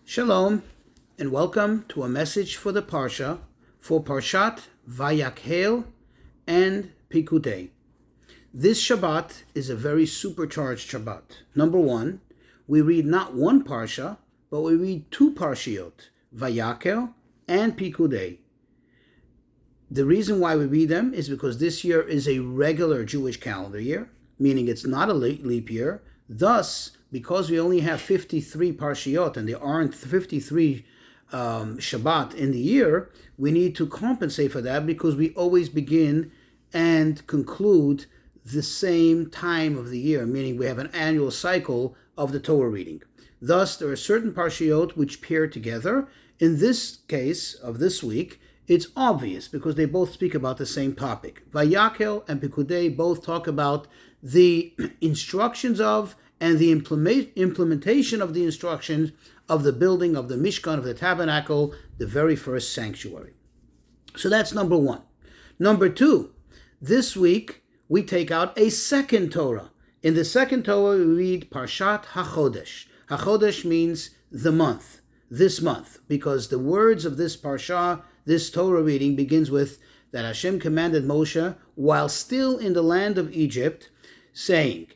Shalom, and welcome to a message for the Parsha, for Parshat Vayakhel and Pikudei. This Shabbat is a very supercharged Shabbat. Number one, we read not one Parsha, but we read two Parshiot, Vayakhel and Pikudei. The reason why we read them is because this year is a regular Jewish calendar year, meaning it's not a leap year. Thus, because we only have 53 Parshiot and there aren't 53 Shabbat in the year, we need to compensate for that because we always begin and conclude the same time of the year, meaning we have an annual cycle of the Torah reading. Thus, there are certain Parshiot which pair together. In this case of this week, it's obvious because they both speak about the same topic. Vayakhel and Pikudei both talk about the instructions of and the implementation of the instructions of the building of the Mishkan, of the tabernacle, the very first sanctuary. So that's number one. Number two, this week we take out a second Torah. In the second Torah we read Parshat HaChodesh. HaChodesh means the month, this month, because the words of this Parsha, this Torah reading begins with that Hashem commanded Moshe while still in the land of Egypt, saying,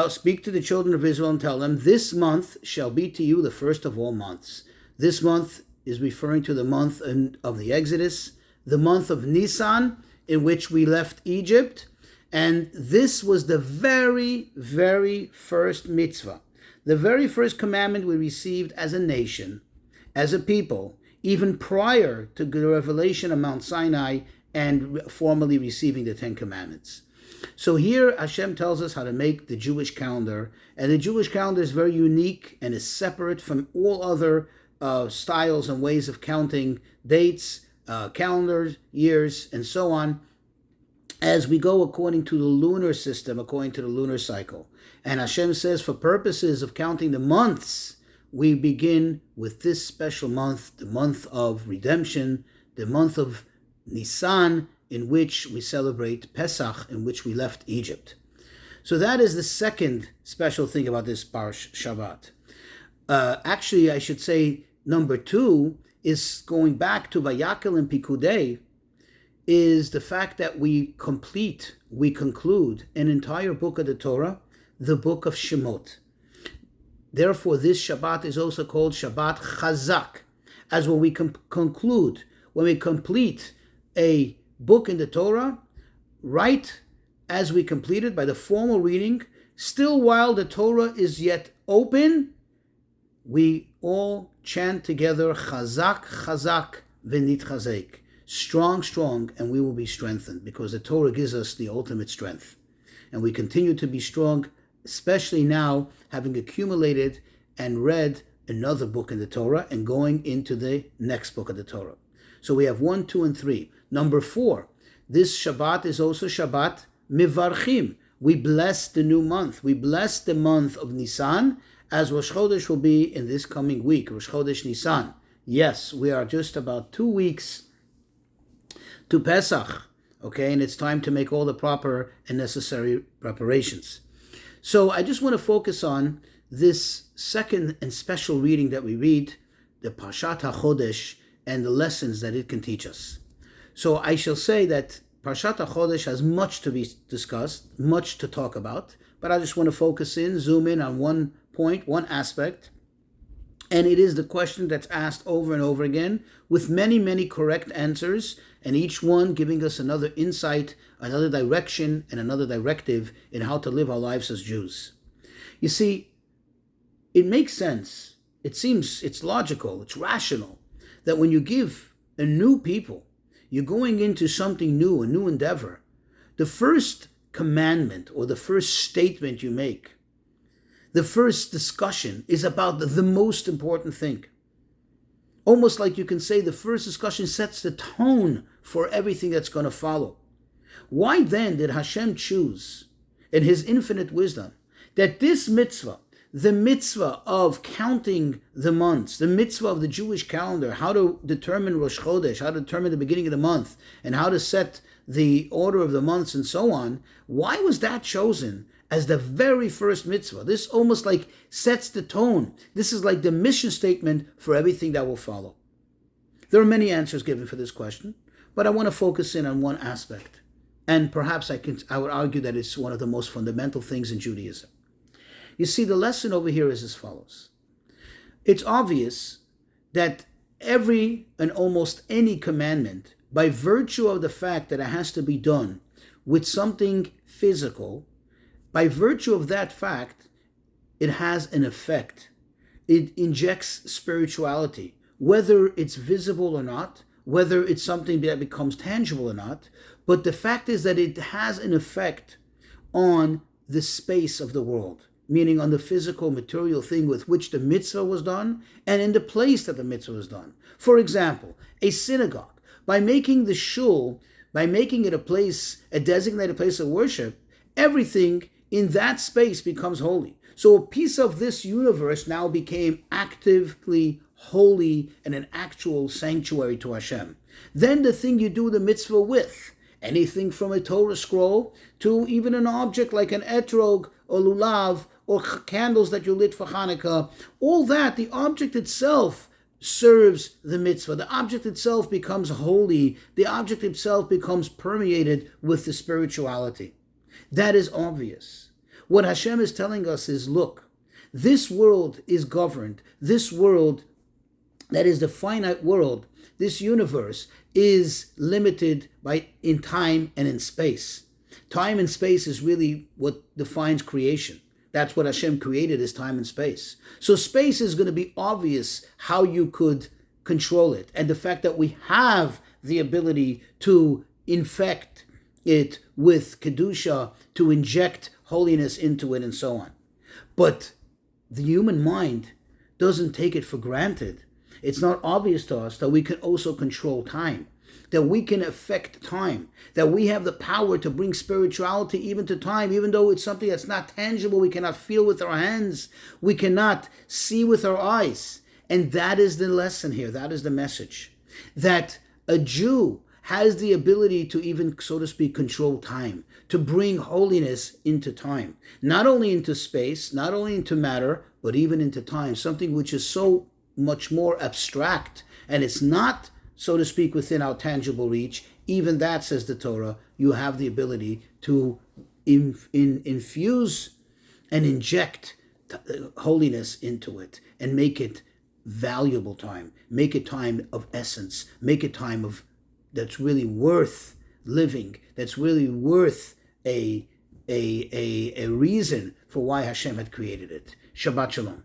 speak to the children of Israel and tell them, this month shall be to you the first of all months. This month is referring to the month of the Exodus, the month of Nisan, in which we left Egypt. And this was the very, very first mitzvah, the very first commandment we received as a nation, as a people, even prior to the revelation of Mount Sinai and formally receiving the Ten Commandments. So here Hashem tells us how to make the Jewish calendar, and the Jewish calendar is very unique and is separate from all other styles and ways of counting dates, calendars, years, and so on, as we go according to the lunar system, according to the lunar cycle. And Hashem says for purposes of counting the months, we begin with this special month, the month of redemption, the month of Nisan, in which we celebrate Pesach, in which we left Egypt. So that is the second special thing about this Shabbat. Actually, I should say number two is going back to Vayakhel and Pikudei, is the fact that we conclude an entire book of the Torah, the book of Shemot. Therefore, this Shabbat is also called Shabbat Chazak, as when we conclude, when we complete a book in the Torah, right as we complete it by the formal reading, still while the Torah is yet open, we all chant together, Chazak, Chazak, v'nitchazek. Strong, strong, and we will be strengthened, because the Torah gives us the ultimate strength. And we continue to be strong, especially now, having accumulated and read another book in the Torah and going into the next book of the Torah. So we have 1, 2, and 3. Number 4, this Shabbat is also Shabbat Mivarchim. We bless the new month. We bless the month of Nisan, as Rosh Chodesh will be in this coming week, Rosh Chodesh Nisan. Yes, we are just about 2 weeks to Pesach, okay, and it's time to make all the proper and necessary preparations. So I just want to focus on this second and special reading that we read, the Parshat HaChodesh, and the lessons that it can teach us. So I shall say that Parshat HaChodesh has much to be discussed, much to talk about, but I just want to zoom in on one point, one aspect, and it is the question that's asked over and over again, with many, many correct answers, and each one giving us another insight, another direction, and another directive in how to live our lives as Jews. You see, it makes sense. It seems it's logical, it's rational, that when you give a new people, you're going into something new, a new endeavor, the first commandment or the first statement you make, the first discussion is about the most important thing. Almost like you can say the first discussion sets the tone for everything that's going to follow. Why then did Hashem choose, in His infinite wisdom, that this mitzvah, the mitzvah of counting the months, the mitzvah of the Jewish calendar, how to determine Rosh Chodesh, how to determine the beginning of the month, and how to set the order of the months and so on, why was that chosen as the very first mitzvah. This almost like sets the tone. This is like the mission statement for everything that will follow. There are many answers given for this question, but I want to focus in on one aspect. And perhaps I would argue that it's one of the most fundamental things in Judaism. You see, the lesson over here is as follows. It's obvious that every and almost any commandment, by virtue of the fact that it has to be done with something physical, by virtue of that fact, it has an effect. It injects spirituality, whether it's visible or not, whether it's something that becomes tangible or not. But the fact is that it has an effect on the space of the world, meaning on the physical, material thing with which the mitzvah was done and in the place that the mitzvah was done. For example, a synagogue, by making the shul, by making it a designated place of worship, everything in that space becomes holy. So a piece of this universe now became actively holy and an actual sanctuary to Hashem. Then the thing you do the mitzvah with, anything from a Torah scroll to even an object like an etrog or lulav or candles that you lit for Hanukkah, all that, the object itself serves the mitzvah. The object itself becomes holy. The object itself becomes permeated with the spirituality. That is obvious. What Hashem is telling us is, look, this world is governed. This world, that is the finite world, this universe is limited in time and in space. Time and space is really what defines creation. That's what Hashem created, is time and space. So space is going to be obvious how you could control it. And the fact that we have the ability to infect it with Kedusha, to inject holiness into it and so on. But the human mind doesn't take it for granted. It's not obvious to us that we can also control time, that we can affect time, that we have the power to bring spirituality even to time, even though it's something that's not tangible, we cannot feel with our hands, we cannot see with our eyes. And that is the lesson here, that is the message, that a Jew has the ability to even, so to speak, control time, to bring holiness into time, not only into space, not only into matter, but even into time, something which is so much more abstract, and it's not, so to speak, within our tangible reach. Even that, says the Torah, you have the ability to infuse and inject holiness into it and make it valuable time, make it time of essence, make it time of that's really worth living, that's really worth a reason for why Hashem had created it. Shabbat Shalom.